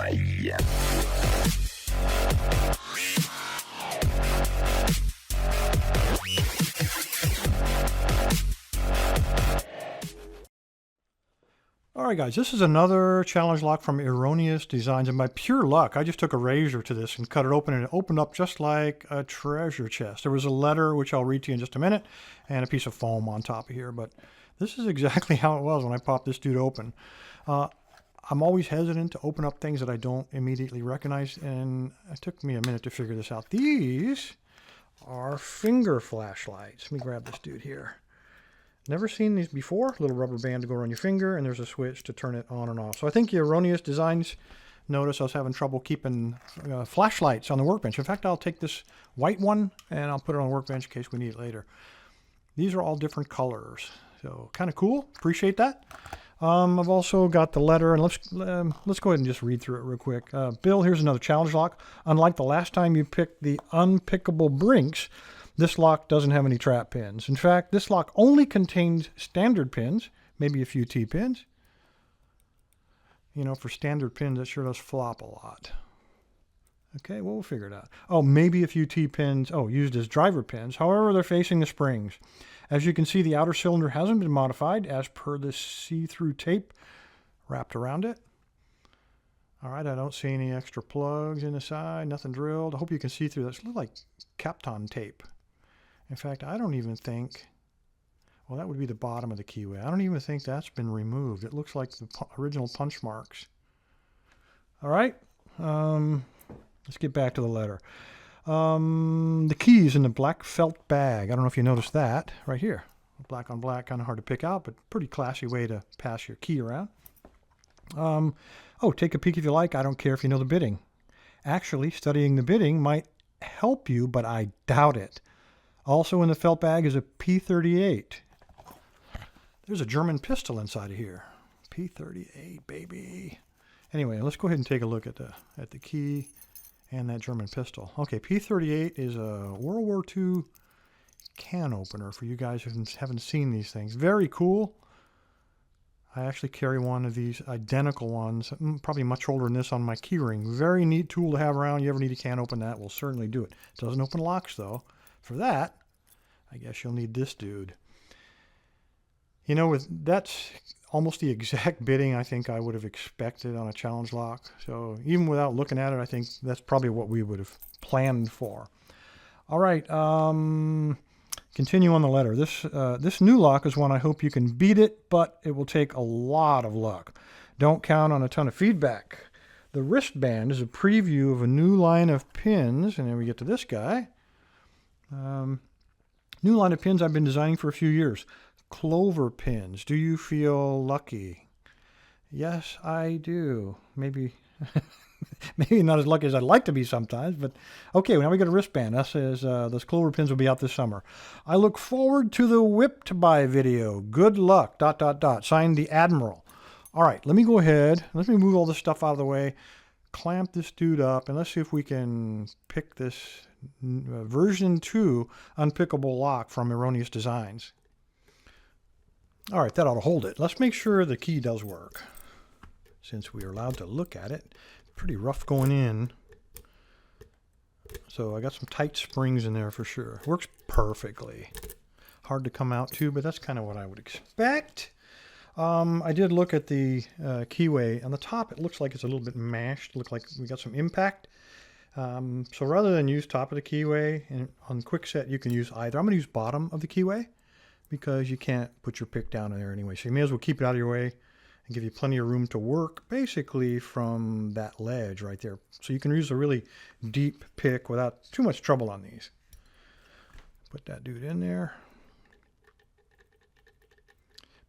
Alright guys, this is another challenge lock from Erroneous Designs, and by pure luck I just took a razor to this and cut it open, and it opened up just like a treasure chest. There was a letter, which I'll read to you in just a minute, and a piece of foam on top of here, but this is exactly how it was when I popped this dude open. I'm always hesitant to open up things that I don't immediately recognize, and it took me a minute to figure this out. These are finger flashlights. Let me grab this dude here. Never seen these before. Little rubber band to go around your finger, and there's a switch to turn it on and off. So I think the Erroneous Designs noticed I was having trouble keeping flashlights on the workbench. In fact, I'll take this white one and I'll put it on the workbench in case we need it later. These are all different colors, so kind of cool. Appreciate that. I've also got the letter, and let's go ahead and just read through it real quick. Bill, here's another challenge lock. Unlike the last time you picked the unpickable brinks, this lock doesn't have any trap pins. In fact, this lock only contains standard pins, maybe a few T-pins. You know, for standard pins, that sure does flop a lot. Okay, well, we'll figure it out. Oh, maybe a few T-pins, used as driver pins. However, they're facing the springs. As you can see, the outer cylinder hasn't been modified as per the see-through tape wrapped around it. All right, I don't see any extra plugs in the side, nothing drilled. I hope you can see through this. It looks like Kapton tape. In fact, I don't even think, well, that would be the bottom of the keyway. I don't even think that's been removed. It looks like the original punch marks. All right, let's get back to the letter. The keys in the black felt bag. I don't know if you noticed that right here. Black on black, kind of hard to pick out, but pretty classy way to pass your key around. Take a peek if you like. I don't care if you know the bidding. Actually, studying the bidding might help you, but I doubt it. Also in the felt bag is a P38. There's a German pistol inside of here. P38, baby. Anyway, let's go ahead and take a look at the key and that German pistol. Okay, P38 is a World War II can opener for you guys who haven't seen these things. Very cool. I actually carry one of these identical ones, probably much older than this, on my keyring. Very neat tool to have around. You ever need a can open that, we'll certainly do it. It doesn't open locks though. For that, I guess you'll need this dude. You know, that's almost the exact bidding I think I would have expected on a challenge lock. So even without looking at it, I think that's probably what we would have planned for. All right, continue on the letter. This new lock is one I hope you can beat it, but it will take a lot of luck. Don't count on a ton of feedback. The wristband is a preview of a new line of pins, and then we get to this guy. New line of pins I've been designing for a few years. Clover pins. Do you feel lucky? Yes, I do. Maybe maybe not as lucky as I'd like to be sometimes, but okay, now we got a wristband. That says those clover pins will be out this summer. I look forward to the whip to buy video. Good luck, ... Signed, the Admiral. All right, let me go ahead. Let me move all this stuff out of the way, clamp this dude up, and let's see if we can pick this version 2 unpickable lock from Erroneous Designs. All right, that ought to hold it. Let's make sure the key does work, since we are allowed to look at it. Pretty rough going in. So I got some tight springs in there for sure. Works perfectly. Hard to come out too, but that's kind of what I would expect. I did look at the keyway. On the top, it looks like it's a little bit mashed. Look like we got some impact. So rather than use top of the keyway, and on quick set you can use either. I'm going to use bottom of the keyway because you can't put your pick down in there anyway. So you may as well keep it out of your way and give you plenty of room to work basically from that ledge right there. So you can use a really deep pick without too much trouble on these. Put that dude in there.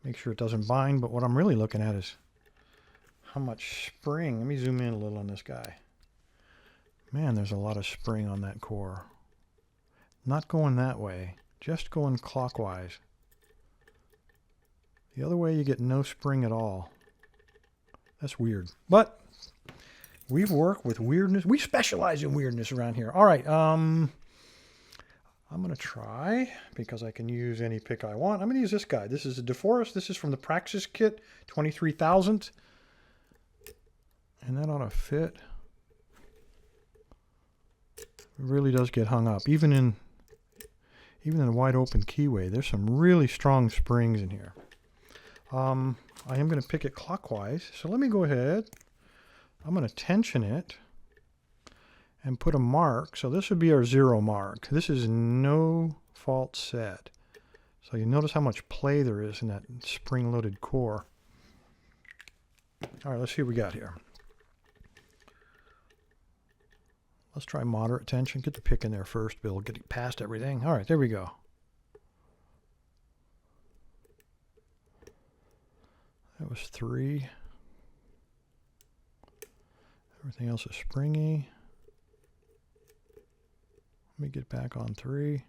Make sure it doesn't bind, but what I'm really looking at is how much spring. Let me zoom in a little on this guy. Man, there's a lot of spring on that core. Not going that way, just going clockwise. The other way you get no spring at all. That's weird. But we've worked with weirdness. We specialize in weirdness around here. All right, I'm going to try, because I can use any pick I want. I'm going to use this guy. This is a DeForest. This is from the Praxis kit, 23,000. And that ought to fit. It really does get hung up. Even in a wide open keyway, there's some really strong springs in here. I am going to pick it clockwise. So let me go ahead. I'm going to tension it and put a mark. So this would be our 0 mark. This is no fault set. So you notice how much play there is in that spring-loaded core. All right, let's see what we got here. Let's try moderate tension. Get the pick in there first, Bill. Get it past everything. All right, there we go. That was 3. Everything else is springy. Let me get back on 3.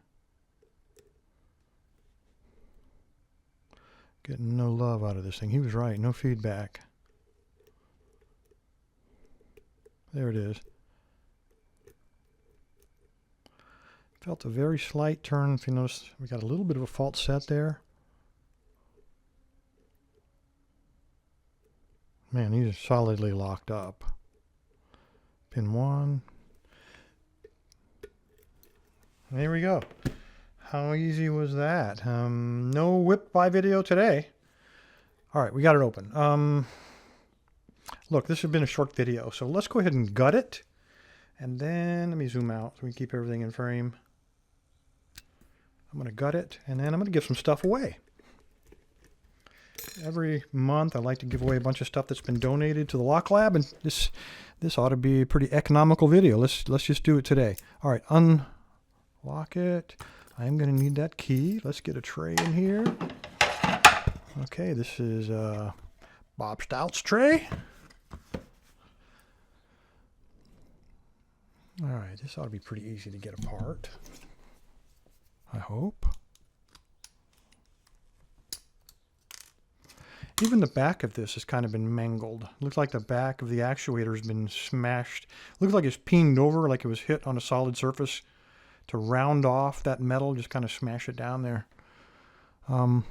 Getting no love out of this thing. He was right. No feedback. There it is. Felt a very slight turn. If you notice, we got a little bit of a fault set there. Man, these are solidly locked up. Pin 1. There we go. How easy was that? No whip by video today. All right, we got it open. Look, this has been a short video, so let's go ahead and gut it. And then let me zoom out so we can keep everything in frame. I'm going to gut it, and then I'm going to give some stuff away. Every month I like to give away a bunch of stuff that's been donated to the LockLab, and this ought to be a pretty economical video. Let's just do it today. All right, unlock it. I'm going to need that key. Let's get a tray in here. Okay, this is Bob Stouts Tray. All right, this ought to be pretty easy to get apart, I hope. Even the back of this has kind of been mangled. Looks like the back of the actuator has been smashed. Looks like it's peened over, like it was hit on a solid surface to round off that metal, just kind of smash it down there. There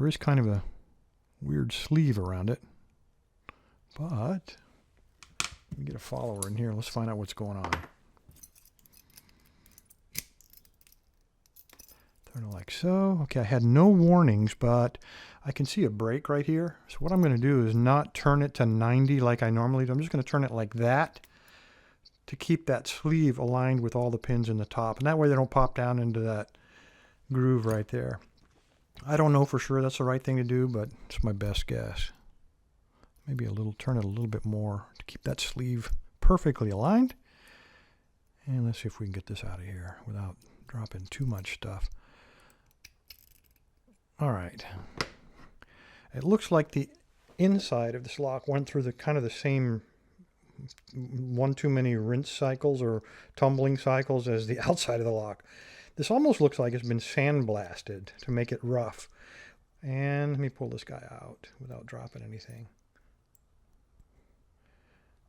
is kind of a weird sleeve around it, but let me get a follower in here. Let's find out what's going on. Turn it like so. Okay, I had no warnings, but I can see a break right here. So what I'm going to do is not turn it to 90 like I normally do. I'm just going to turn it like that to keep that sleeve aligned with all the pins in the top. And that way they don't pop down into that groove right there. I don't know for sure that's the right thing to do, but it's my best guess. Maybe turn it a little bit more to keep that sleeve perfectly aligned. And let's see if we can get this out of here without dropping too much stuff. All right. It looks like the inside of this lock went through the kind of the same one too many rinse cycles or tumbling cycles as the outside of the lock. This almost looks like it's been sandblasted to make it rough. And let me pull this guy out without dropping anything.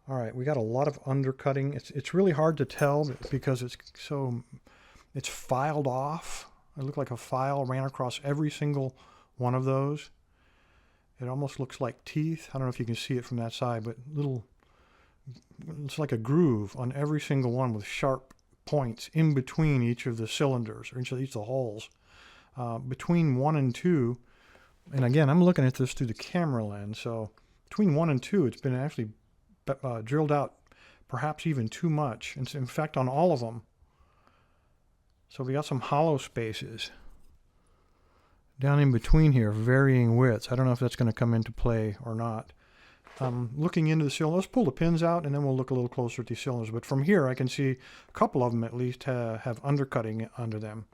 All right, we got a lot of undercutting. It's really hard to tell because it's filed off. It looked like a file ran across every single one of those. It almost looks like teeth. I don't know if you can see it from that side, but it's like a groove on every single one with sharp points in between each of the cylinders, or each of the holes. Between 1 and 2, and again, I'm looking at this through the camera lens, so between 1 and 2, it's been actually drilled out perhaps even too much. And in fact, on all of them. So we got some hollow spaces down in between here, varying widths. I don't know if that's going to come into play or not. Looking into the cylinder, let's pull the pins out and then we'll look a little closer at these cylinders. But from here, I can see a couple of them at least have undercutting under them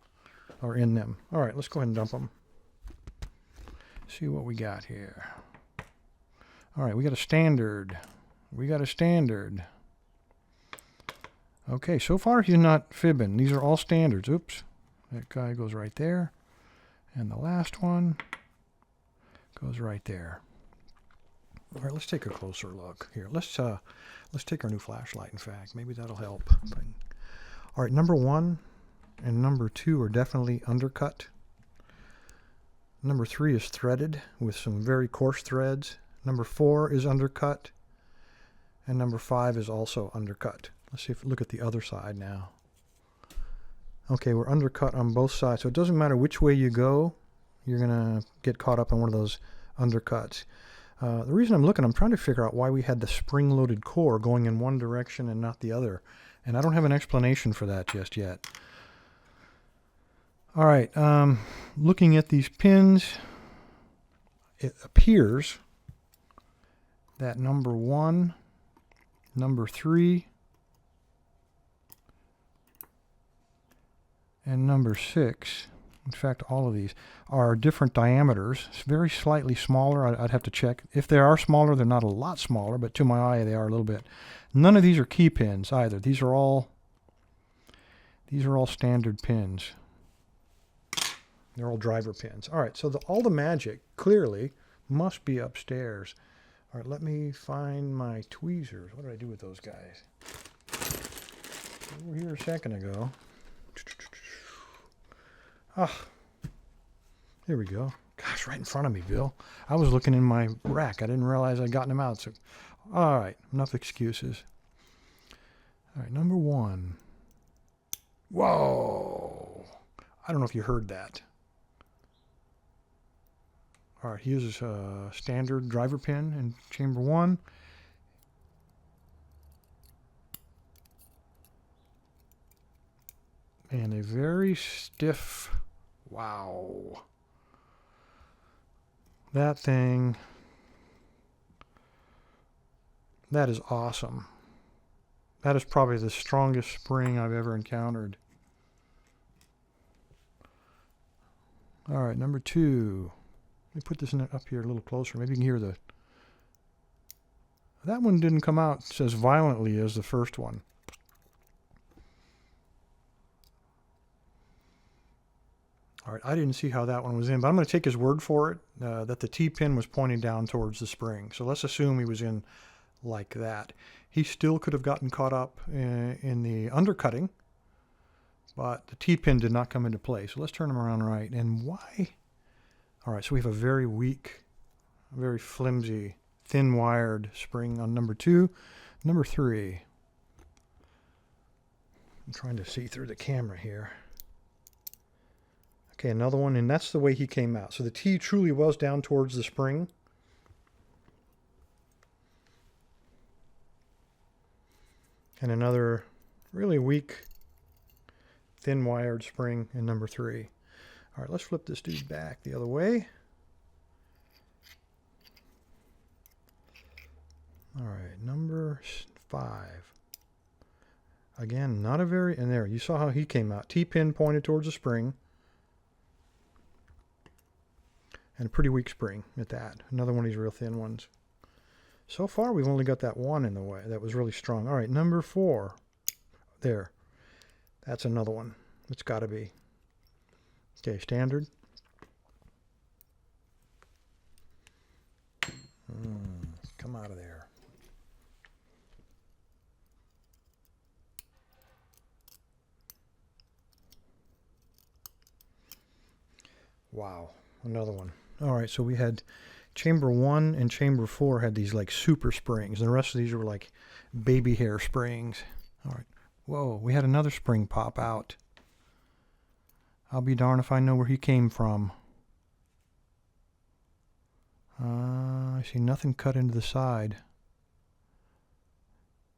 or in them. All right, let's go ahead and dump them. See what we got here. All right, we got a standard. Okay, so far he's not fibbing. These are all standards. Oops, that guy goes right there. And the last one goes right there. All right, let's take a closer look here. Let's take our new flashlight, in fact. Maybe that'll help. All right, number 1 and number 2 are definitely undercut. Number 3 is threaded with some very coarse threads. Number 4 is undercut. And number 5 is also undercut. Let's see if look at the other side now. Okay, we're undercut on both sides, so it doesn't matter which way you go, you're gonna get caught up in one of those undercuts. The reason I'm looking, I'm trying to figure out why we had the spring-loaded core going in one direction and not the other, and I don't have an explanation for that just yet. All right, looking at these pins, it appears that number 1, number 3, and number 6, in fact all of these, are different diameters. It's very slightly smaller. I'd have to check. If they are smaller, they're not a lot smaller, but to my eye they are a little bit. None of these are key pins either. These are all standard pins. They're all driver pins. All right, so all the magic clearly must be upstairs. All right, let me find my tweezers. What did I do with those guys? They were here a second ago. Ah, here we go. Gosh, right in front of me, Bill. I was looking in my rack. I didn't realize I'd gotten them out. So, all right, enough excuses. All right, number 1. Whoa! I don't know if you heard that. All right, here's a standard driver pin in chamber 1. And a very stiff, wow. That thing, that is awesome. That is probably the strongest spring I've ever encountered. All right, number 2. Let me put this up here a little closer. Maybe you can hear the... That one didn't come out as violently as the first one. All right, I didn't see how that one was in, but I'm going to take his word for it that the T-pin was pointing down towards the spring. So let's assume he was in like that. He still could have gotten caught up in the undercutting, but the T-pin did not come into play. So let's turn him around right. And why? All right, so we have a very weak, very flimsy, thin-wired spring on number 2. Number 3. I'm trying to see through the camera here. Okay, another one, and that's the way he came out. So the T truly was down towards the spring. And another really weak, thin-wired spring in number 3. All right, let's flip this dude back the other way. All right, number 5. Again, not a very, and there, you saw how he came out. T-pin pointed towards the spring. And a pretty weak spring at that. Another one of these real thin ones. So far, we've only got that one in the way. That was really strong. All right, number 4. There. That's another one. It's got to be. Okay, standard. Come out of there. Wow, another one. All right, so we had chamber 1 and chamber 4 had these like super springs, and the rest of these were like baby hair springs. All right, whoa, we had another spring pop out. I'll be darned if I know where he came from. I see nothing cut into the side.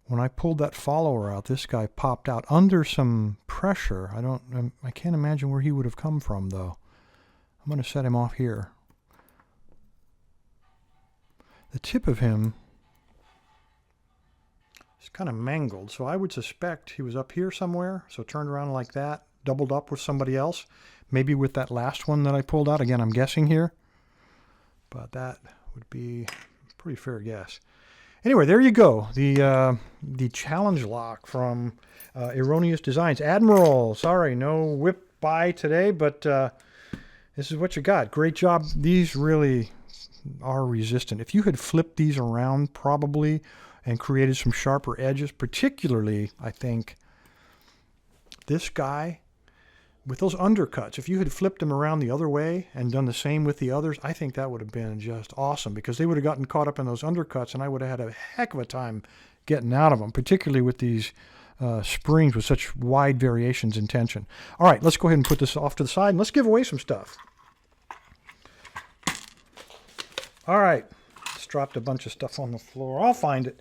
When I pulled that follower out, this guy popped out under some pressure. I can't imagine where he would have come from, though. I'm going to set him off here. The tip of him is kind of mangled, so I would suspect he was up here somewhere, so turned around like that, doubled up with somebody else, maybe with that last one that I pulled out. Again, I'm guessing here, but that would be a pretty fair guess. Anyway, there you go. The challenge lock from Erroneous Designs. Admiral, sorry, no whip by today, but this is what you got. Great job. These really are resistant. If you had flipped these around probably and created some sharper edges, particularly, I think, this guy with those undercuts, if you had flipped them around the other way and done the same with the others, I think that would have been just awesome, because they would have gotten caught up in those undercuts and I would have had a heck of a time getting out of them, particularly with these springs with such wide variations in tension. All right, let's go ahead and put this off to the side and let's give away some stuff. All right, just dropped a bunch of stuff on the floor. I'll find it.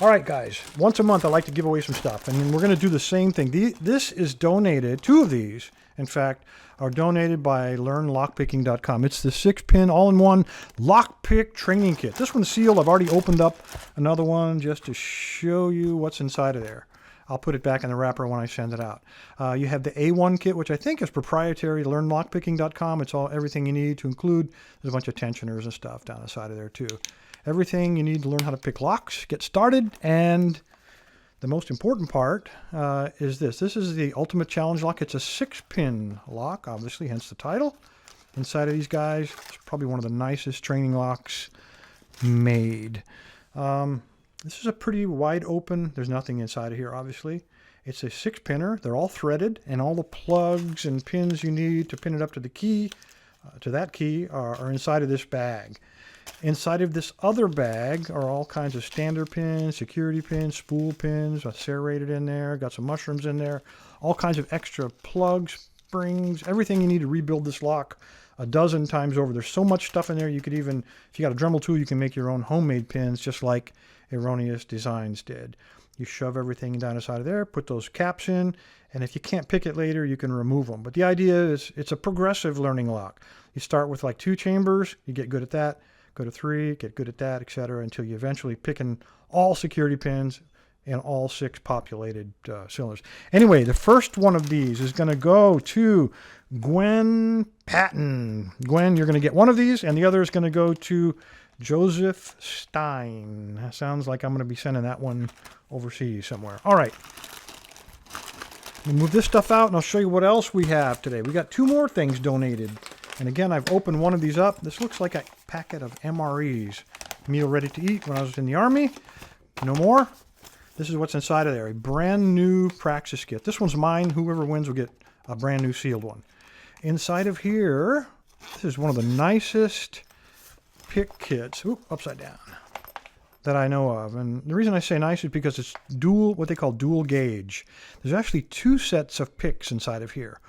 All right, guys, once a month I like to give away some stuff, and we're going to do the same thing. This is donated, 2 of these, in fact, are donated by LearnLockPicking.com. It's the 6-pin all-in-one lockpick training kit. This one's sealed. I've already opened up another one just to show you what's inside of there. I'll put it back in the wrapper when I send it out. You have the A1 kit, which I think is proprietary to LearnLockPicking.com. It's everything you need to include. There's a bunch of tensioners and stuff down the side of there, too. Everything you need to learn how to pick locks, get started, and the most important part is this. This is the Ultimate Challenge lock. It's a 6-pin lock, obviously, hence the title. Inside of these guys, it's probably one of the nicest training locks made. This is a pretty wide open. There's nothing inside of here, obviously. It's a 6-pinner. They're all threaded, and all the plugs and pins you need to pin it up to the key, to that key, are inside of this bag. Inside of this other bag are all kinds of standard pins, security pins, spool pins, serrated in there, got some mushrooms in there, all kinds of extra plugs, springs, everything you need to rebuild this lock a dozen times over. There's so much stuff in there, you could even, if you got a Dremel tool, you can make your own homemade pins just like Erroneous Designs did. You shove everything down inside of there, put those caps in, and if you can't pick it later, you can remove them. But the idea is it's a progressive learning lock. You start with like 2 chambers, you get good at that. Go to 3, get good at that, etc., until you eventually pick in all security pins and all 6 populated cylinders. Anyway, the first one of these is going to go to Gwen Patton. Gwen, you're going to get one of these, and the other is going to go to Joseph Stein. That sounds like I'm going to be sending that one overseas somewhere. All right. We'll move this stuff out, and I'll show you what else we have today. We got 2 more things donated. And again, I've opened one of these up. This looks like a packet of MREs. Meal ready to eat when I was in the Army. No more. This is what's inside of there. A brand new Praxis kit. This one's mine. Whoever wins will get a brand new sealed one. Inside of here, this is one of the nicest pick kits. Oop, upside down. That I know of. And the reason I say nice is because it's dual, what they call dual gauge. There's actually 2 sets of picks inside of here.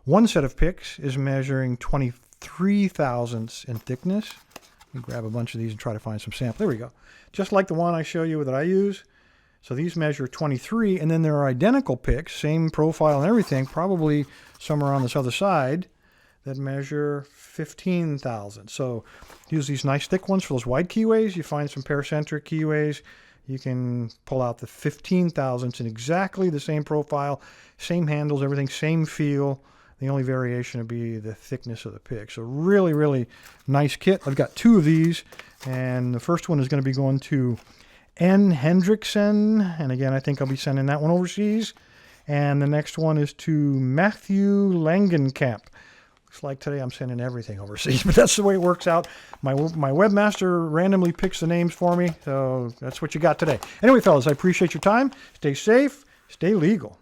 One set of picks is measuring 23 thousandths in thickness. Let me grab a bunch of these and try to find some sample. There we go. Just like the one I show you that I use. So these measure 23, and then there are identical picks, same profile and everything, probably somewhere on this other side, that measure 15 thousandths. So use these nice thick ones for those wide keyways. You find some paracentric keyways. You can pull out the 15 thousandths in exactly the same profile, same handles, everything, same feel. The only variation would be the thickness of the pick. So really, really nice kit. I've got 2 of these, and the first one is going to be going to N. Hendrickson. And again, I think I'll be sending that one overseas. And the next one is to Matthew Langenkamp. Looks like today I'm sending everything overseas, but that's the way it works out. My webmaster randomly picks the names for me, so that's what you got today. Anyway, fellas, I appreciate your time. Stay safe, stay legal.